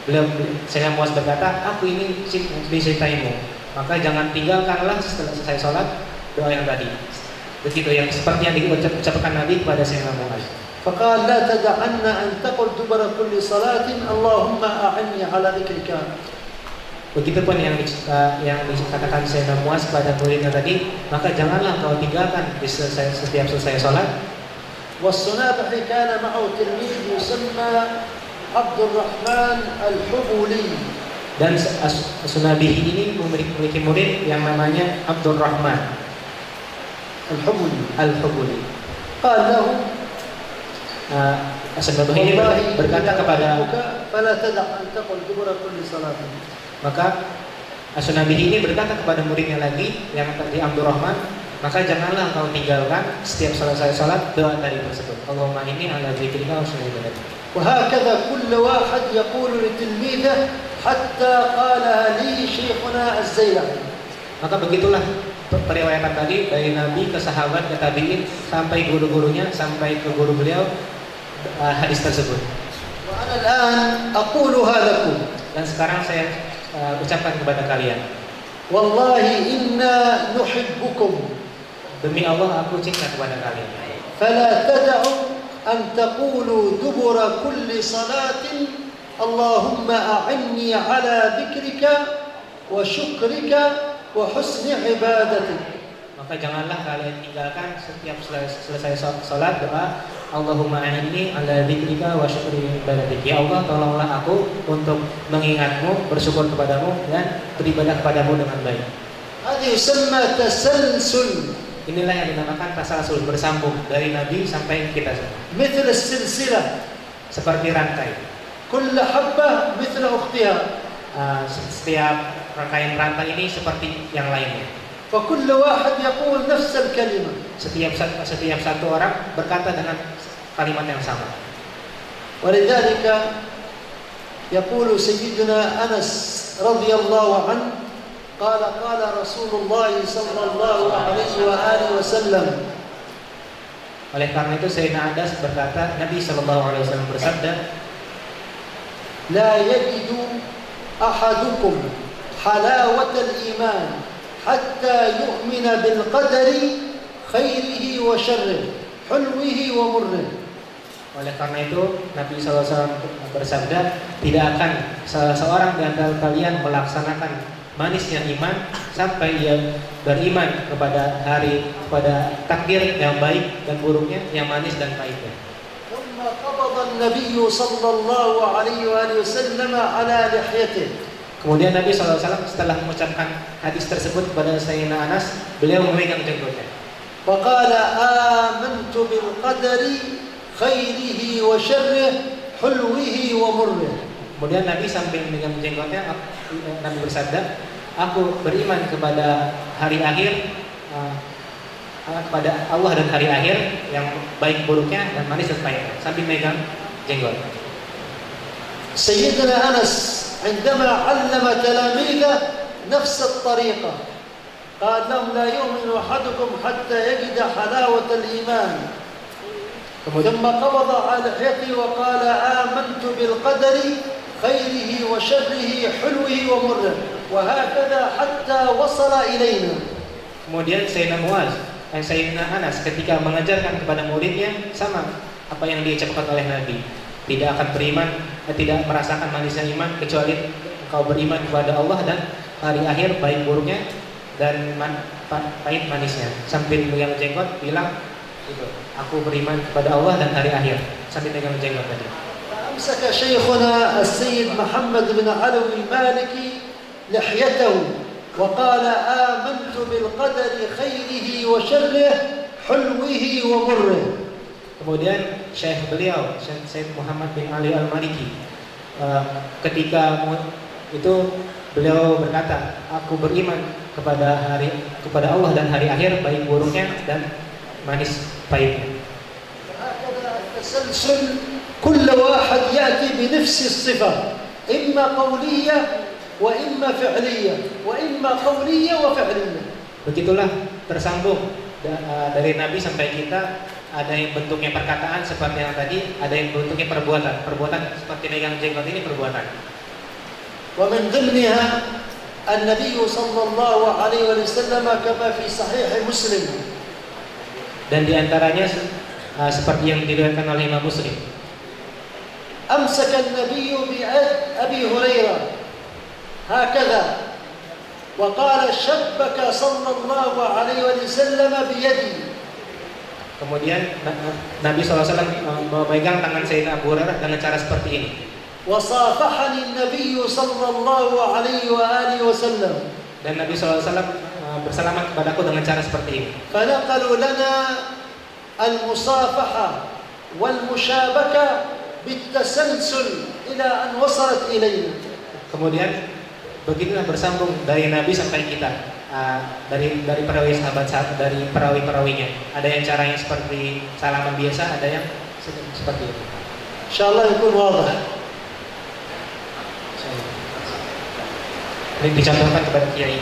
Beliau Sayyidina Muaz berkata, aku ini dicintaimu, maka jangan tinggalkanlah setelah selesai sholat doa yang tadi. Begitu yang seperti yang diucapkan Nabi kepada Sayyidina Muaz. فقال لا تدعن أن تقل دبر كل صلاة اللهم أعني على ذكرك. Begitupun yang dikatakan Sayyidina Muaz kepada muridnya tadi, maka janganlah kau tinggalkan di setiap selesai sholat. والصنابحي كان معه تلميذ يسمى عبد الرحمن الحبولي. Dan Sunabihi ini memiliki murid yang namanya Abdul Rahman Al-Hubuli. قال له Sunabihi ini berkata kepada, فلا تدع أن تقل دبر كل صلاة. maka Sunabihi ini berkata kepada muridnya lagi yang tadi Abdul Rahman, maka janganlah kau tinggalkan setiap selesai salat doa tadi tersebut. Allahumma inni ala dzikrika wa syukrika. وهكذا كل واحد يقول لتلميذه حتى قالها لي شيخنا الزيلعي. Maka begitulah periwayatan tadi dari Nabi ke sahabat ke tabi'in sampai guru-gurunya sampai ke guru beliau hadis tersebut. وأنا الآن أقولها لكم. Dan sekarang saya ucapkan kepada kalian. Wallahi inna nuhibbukum. Demi Allah aku cinta kepada kalian. Fala tad'u an taqulu dubura kulli salatin Allahumma a'inni ala dzikrika wa syukrika wa husni ibadatik. Maka janganlah kalian tinggalkan setiap selesai salat doa Allahumma a'inni ala dzikrika wa syukri ibadatik. Ya Allah, tolonglah aku untuk mengingatmu, bersyukur kepadamu dan beribadah kepadamu dengan baik. Hadis yusamma tasalsul. Inilah yang dinamakan tasalsul, bersambung dari Nabi sampai kita semua. Mithl as-silsilah, seperti rantai. Kull habbah mithl ukhtiha. Setiap rangkaian rantai ini seperti yang lainnya. Fa kullu wahid yaqul nafs al-kalimah. Setiap satu orang berkata dengan kalimat yang sama. Walidhalika yaqulu sayyiduna Anas radhiyallahu anhu qala qala Rasulullah sallallahu alaihi wa alihi wasallam. Oleh karena itu Sayyidina Anas berkata, Nabi sallallahu alaihi wasallam bersabda, la yajidu ahadukum halawatal iman hatta yu'mina bil qadari khairihi wa syarrihi hulwihi wa murrihi. Oleh karena itu Nabi SAW bersabda, tidak akan salah seorang di antara kalian melaksanakan manisnya iman sampai ia beriman kepada takdir yang baik dan buruknya, yang manis dan pahitnya. ثم قبض النبي صلى الله عليه وآله وسلم على لحيته. Kemudian Nabi SAW setelah mengucapkan hadis tersebut kepada Sayyidina Anas, beliau memegang jenggotnya. فقال آمنت بالقدر خيره وشره حلوه ومره. Kemudian Nabi sambil memegang jenggotnya, Nabi bersabda, aku beriman kepada hari akhir, kepada Allah dan hari akhir, yang baik buruknya dan manis dan pahitnya, sambil memegang jenggot. سيدنا أنس عندما علم تلاميذه نفس الطريقة قال لهم لا يؤمن أحدكم حتى يجد حلاوة الإيمان. ثم قبض على لحيته وقال آمنت بالقدر خيره وشره حلوه ومره وهكذا حتى وصل إلينا. Kemudian Sayyidina Anas ketika mengajarkan kepada muridnya sama apa yang diucapkan oleh Nabi. Tidak akan beriman, tidak merasakan manisnya iman kecuali engkau beriman kepada Allah dan hari akhir baik buruknya dan pahit manisnya. Sambil megang jenggot bilang itu, aku beriman kepada Allah dan hari akhir, sambil megang jenggot tadi. أمسك شيخنا السيد محمد بن علوي المالكي لحيته وقال آمنت بالقدر خيره وشره حلوه ومره. Kemudian Syekh beliau, Syekh Muhammad bin Ali Al-Maliki, ketika itu beliau berkata, aku beriman kepada Allah dan hari akhir, baik buruknya dan manis pahitnya. كل واحد يأتي بنفس الصفة، إما قولية وإما فعلية وإما قولية وفعلية. Begitulah tersambung dari Nabi sampai kita, ada yang bentuknya perkataan seperti yang tadi, ada yang bentuknya perbuatan. Perbuatan seperti megang jenggot ini perbuatan. ومن ضمنها النبي صلى الله عليه وسلم كما في صحيح مسلم. Dan diantaranya seperti yang diriwayatkan oleh Imam Muslim. أمسك النبي بيد أبي هريرة هكذا وقال شبك صلى الله عليه وسلم بيدي. Kemudian Nabi SAW memegang tangan Sayyidina Abu Hurairah dengan cara seperti ini. وصافحني النبي صلى الله عليه وآله وسلم. Dan Nabi SAW bersalaman kepadaku dengan cara seperti ini. فنقلوا لنا المصافحة والمشابكة بالتسلسل إلى أن وصلت إلينا. Kemudian begitulah bersambung dari Nabi sampai kita, dari perawi sahabat, dari perawi-perawinya. Ada yang caranya seperti salaman biasa, ada yang seperti itu. إن شاء الله يكون واضح. Ini dicontohkan kepada kiai.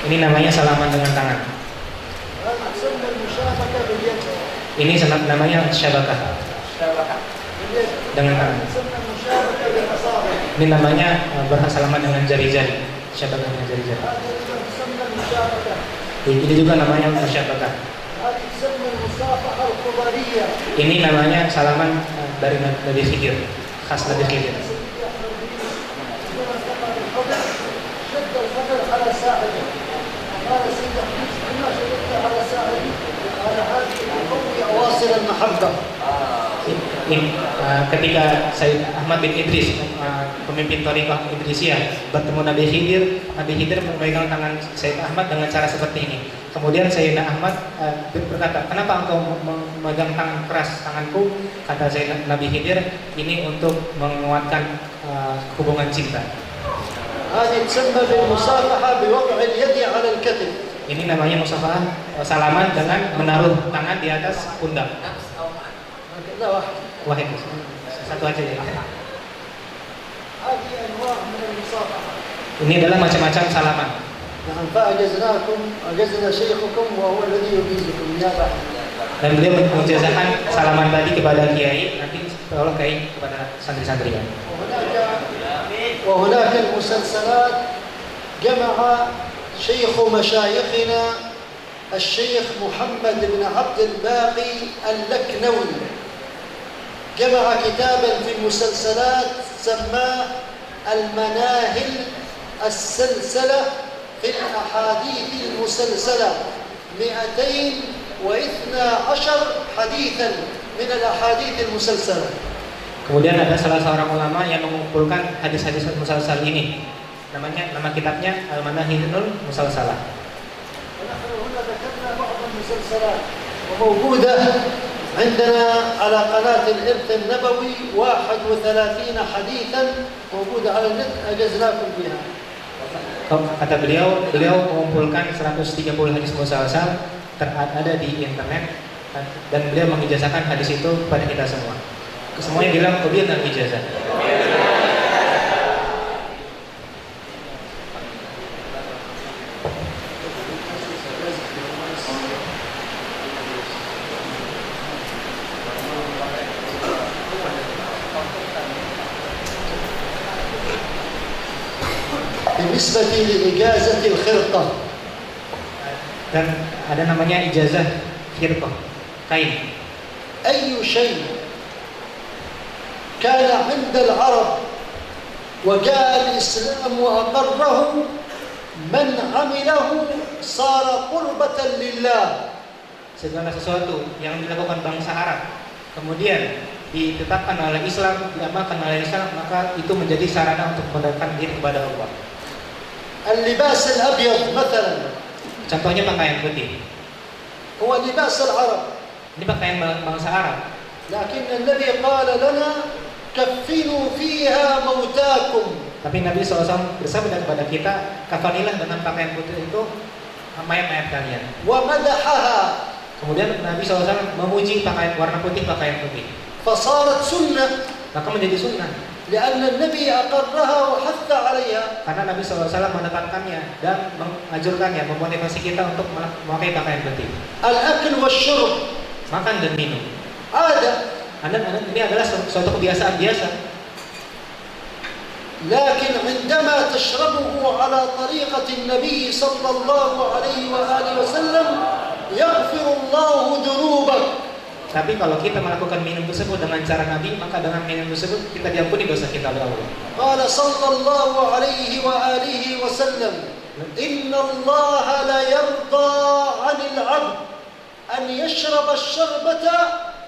Ini namanya salaman dengan tangan. Ini namanya syabakah dengan tangan. Ini namanya bersalaman dengan jari-jari. Syabakah dengan jari-jari. Ini juga namanya musyabakah. Ini namanya salaman dari Nabi Khidir, khas Nabi Khidir. Ketika Sayyid Ahmad bin Idris, pemimpin Thariqah Idrisiyah, bertemu Nabi Khidir memegang tangan Sayyid Ahmad dengan cara seperti ini. Kemudian Sayyidina Ahmad berkata, kenapa engkau memegang tangan keras tanganku? Kata Sayyid Nabi Khidir, ini untuk menguatkan hubungan cinta. Ini namanya musafahah, salaman dengan menaruh tangan di atas pundak. Wahid, satu aja ya. Ini adalah macam-macam salaman. Dan beliau menjazakan salaman tadi kepada kiai, nanti tolong kiai kepada santri-santrinya. وهناك المسلسلات جمع شيخ مشايخنا الشيخ محمد بن عبد الباقي اللكنوي، جمع كتابا في المسلسلات سماه المناهل السلسلة في الأحاديث المسلسلة 212 حديثا من الأحاديث المسلسلة. Kemudian ada salah seorang ulama yang mengumpulkan hadis-hadis musalsal ini. Nama kitabnya Al-Manahilul Musalsalah. ونحن هنا ذكرنا بعض المسلسلات وموجودة عندنا على قناة الإرث النبوي 31 حديثا موجودة على النت أجزناكم بها. Kata beliau mengumpulkan 130 hadis musalsal ada di internet, dan beliau mengijazahkan hadis itu kepada kita semua. Semuanya bilang beliau dan ijazah. بالنسبة لإجازة الخرقة. Dan ada namanya ijazah khirqah, kain. أي شيء كان عند العرب وجاء الإسلام وأقره من عمله صار قربة لله. Segala sesuatu yang dilakukan bangsa Arab kemudian ditetapkan oleh Islam, diamalkan oleh Islam, maka itu menjadi sarana untuk mendekatkan diri kepada Allah. اللباس الأبيض مثلا Contohnya pakaian putih. هو لباس العرب. Ini pakaian bangsa Arab. لكن النبي قال لنا كفنوا فيها موتاكم Tapi Nabi SAW bersabda kepada kita, kafanilah dengan pakaian putih itu mayat-mayat kalian. ومدحها Kemudian Nabi SAW memuji pakaian warna putih, pakaian putih. فصارت سنة Maka menjadi sunnah. لأن النبي أقرها وحث عليها. Karena Nabi SAW menekankannya dan menganjurkannya, memotivasi kita untuk memakai pakaian putih. الأكل والشرب Makan dan minum. عادة، Ini adalah suatu kebiasaan biasa. لكن عندما تشربه على طريقة النبي صلى الله عليه وآله وسلم يغفر الله ذنوبك. Tapi kalau kita melakukan minum tersebut dengan cara Nabi, maka dengan minum tersebut kita diampuni dosa kita oleh Allah. قال صلى الله عليه وآله وسلم إن الله لا يرضى عن العبد أن يشرب الشربة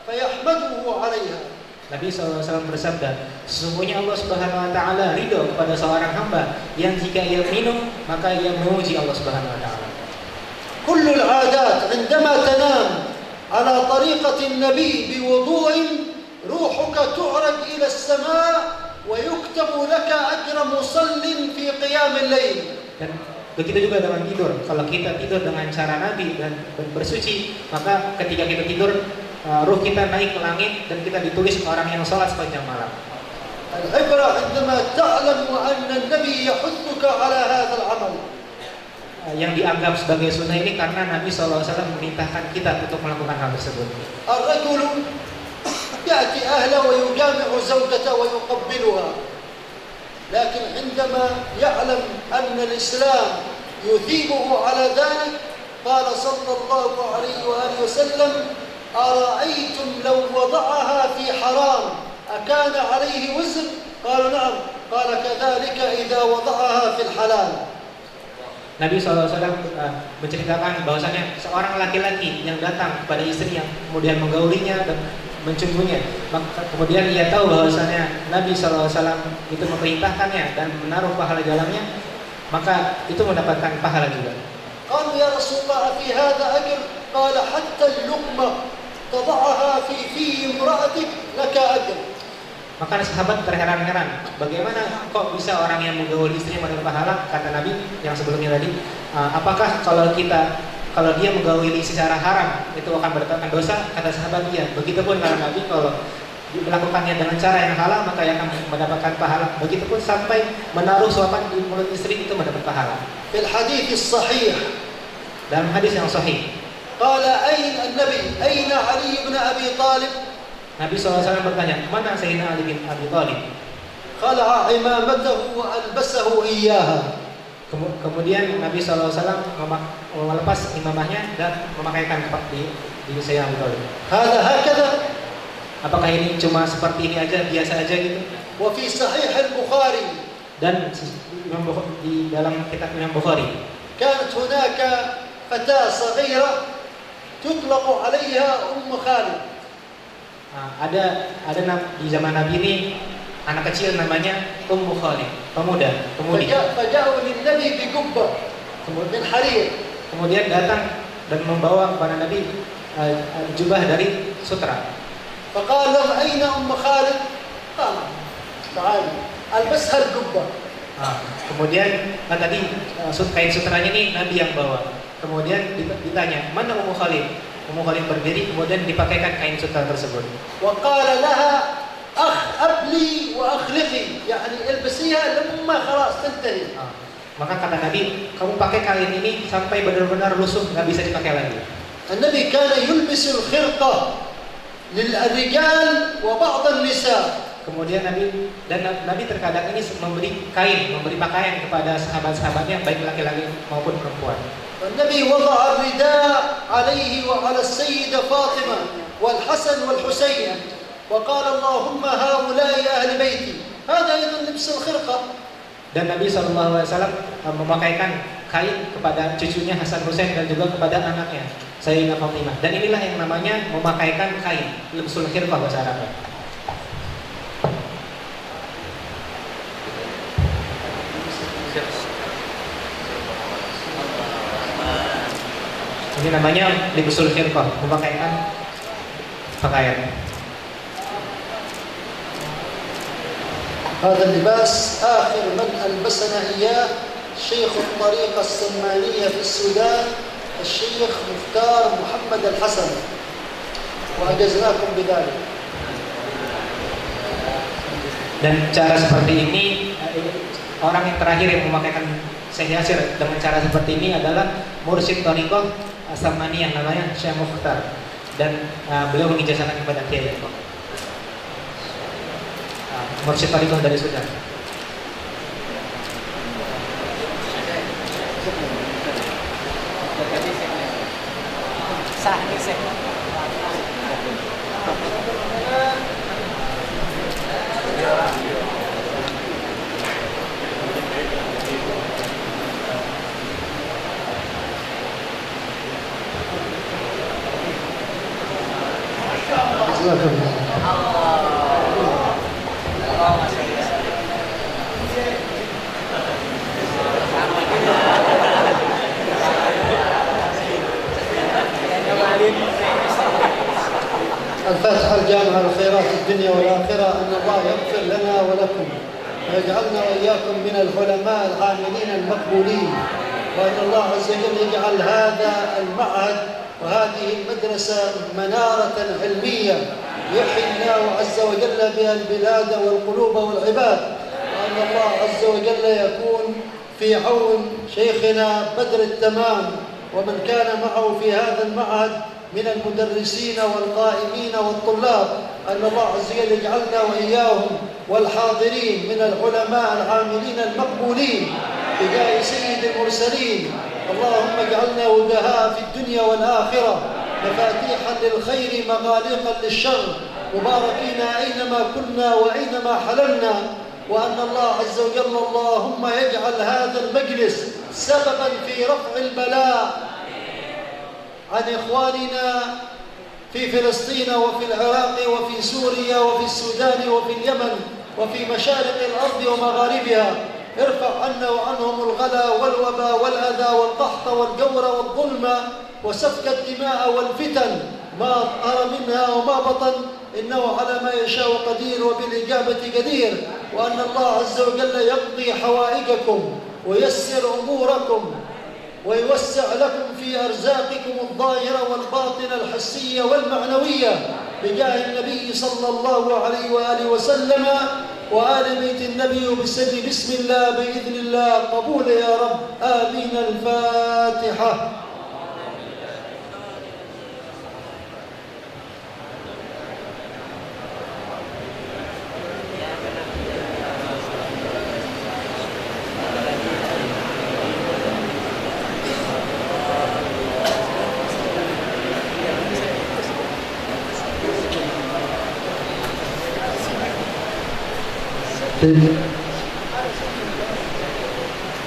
فيحمده عليها. Nabi SAW bersabda, sesungguhnya Allah Subhanahu Wa Taala ridho kepada seorang hamba yang jika ia minum maka ia memuji Allah Subhanahu Wa Taala. كل العادات عندما تنام على طريقة النبي بوضوء روحك تعرج إلى السماء ويكتب لك أجر مصل في قيام الليل. Dan begitu juga dengan tidur. Kalau kita tidur dengan cara Nabi dan bersuci, maka ketika kita tidur, ruh kita naik ke langit dan kita ditulis orang yang sholat sepanjang malam. العبرة عندما تعلم أن النبي يحثك على هذا العمل. Yang dianggap sebagai sunnah ini karena Nabi SAW memerintahkan kita untuk melakukan hal tersebut. الرجل يأتي أهله ويجامع زوجته ويقبلها، لكن عندما يعلم أن الإسلام يثيبه على ذلك قال صلى الله عليه وآله وسلم أرأيتم لو وضعها في حرام أكان عليه وزر؟ قالوا نعم. قال كذلك إذا وضعها في الحلال. Nabi SAW menceritakan bahwasanya seorang laki-laki yang datang kepada istri yang kemudian menggaulinya dan mencumbunya, maka kemudian ia tahu bahwasanya Nabi SAW itu memerintahkannya dan menaruh pahala di dalamnya, maka itu mendapatkan pahala juga. قالوا يا رسول الله في هذا أجر؟ قال حتى اللقمة تضعها في امرأتك لك أجر. Maka sahabat terheran-heran, bagaimana kok bisa orang yang menggauli istrinya mendapat pahala? Kata Nabi yang sebelumnya tadi, apakah kalau dia menggauli secara haram itu akan mendapatkan dosa? Kata sahabat, iya. Begitupun kata Nabi, kalau melakukannya dengan cara yang halal maka ia akan mendapatkan pahala. Begitupun sampai menaruh suapan di mulut istri itu mendapat pahala. Fil hadits sahih, dalam hadis yang sahih, qala aina an-nabi aina Ali bin Abi Talib? Nabi SAW bertanya, mana Sayyidina Ali bin Abi Thalib? Khala'a imamatahu wa albasahu iyyaha. Kemudian Nabi SAW melepas imamahnya dan memakaikan di Sayyidina Abi Thalib. Hada hakadha? Apakah ini cuma seperti ini aja, biasa aja gitu? Wa fi sahih al-Bukhari, dan di dalam kitab Imam Bukhari, kanat hunaka fatah saghira tutlaq 'alayha Khalid. Ada di zaman Nabi ini anak kecil namanya Khalid, pemudi. Faja'u lin-nabi bi qubba min harir. Kemudian datang dan membawa kepada Nabi jubah dari sutra. Faqala lahu aina Khalid? Qala ta'al albasha al-qubba. Kemudian tadi kain sutranya ini Nabi yang bawa. Kemudian ditanya, mana Khalid? Khalid berdiri, kemudian dipakaikan kain sutra tersebut. Wa qala laha akh abli wa akhliqi, yani ilbasiha lamma khalas tantahi. Maka kata Nabi, kamu pakai kain ini sampai benar-benar lusuh, nggak bisa dipakai lagi. Nabi kana yulbisu al-khirqah lil-rijal wa ba'd an-nisa. Kemudian Nabi terkadang ini memberi pakaian kepada sahabat-sahabatnya, baik laki-laki maupun perempuan. النبي وضع الرداء عليه وعلى السيدة فاطمة والحسن والحسين وقال اللهم هؤلاء أهل بيتي. هذا أيضا لبس الخرقة. Dan Nabi SAW memakaikan kain kepada cucunya Hasan Husain dan juga kepada anaknya Sayyidah Fatimah. Dan inilah yang namanya memakaikan kain, libsul khirqah bahasa Arab. Ini namanya libsul khirqah, memakaikan pakaian. هذا اللباس آخر من ألبسنا إياه شيخ الطريقة السمانية في السودان الشيخ مختار محمد الحسن، وأجزناكم بذلك. Dan cara seperti ini, orang yang terakhir yang memakaikan Syekh Yasir dengan cara seperti ini adalah Mursyid Thariqah As-Samaniyah, namanya Syekh Mukhtar, dan beliau mengijazahkan kepada Kiai Mursyid Thariqah dari Sudan. الفاتحة الجامعة لخيرات الدنيا والآخرة، أن الله يغفر لنا ولكم ويجعلنا وإياكم من العلماء العاملين المقبولين، وأن الله عز وجل يجعل هذا المعهد وهذه المدرسة منارة علمية يحيي الله عز وجل بها البلاد والقلوب والعباد، وأن الله عز وجل يكون في عون شيخنا بدر التمام ومن كان معه في هذا المعهد من المدرسين والقائمين والطلاب، أن الله عز وجل يجعلنا وإياهم والحاضرين من العلماء العاملين المقبولين بجاه سيد المرسلين. اللهم اجعلنا وجهاء في الدنيا والآخرة، مفاتيحا للخير مغاليقا للشر، مباركين أينما كنا وأينما حللنا، وأن الله عز وجل اللهم يجعل هذا المجلس سببا في رفع البلاء عن إخواننا في فلسطين وفي العراق وفي سوريا وفي السودان وفي اليمن وفي مشارق الأرض ومغاربها. ارفع عنا وعنهم الغلا والوباء والأذى والقحط والجور والظلم وسفك الدماء والفتن ما ظهر منها وما بطن، إنه على ما يشاء قدير وبالإجابة قدير، وأن الله عز وجل يقضي حوائجكم ويسر أموركم ويوسع لكم في أرزاقكم الظاهرة والباطنة الحسية والمعنوية بجاه النبي صلى الله عليه وآله وسلم وآل بيت النبي بسم الله بإذن الله قبول يا رب. آمين. الفاتحة.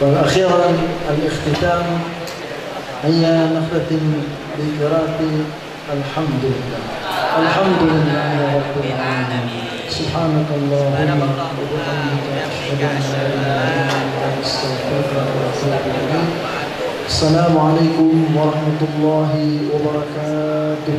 وأخيرا الاختتام، هيا نختتم بقراءة الحمد لله. الحمد لله رب العالمين، سبحانك اللهم وبحمدك أشهد أن لا إله إلا أنت أستغفرك وأتوب إليك. السلام عليكم ورحمة الله وبركاته.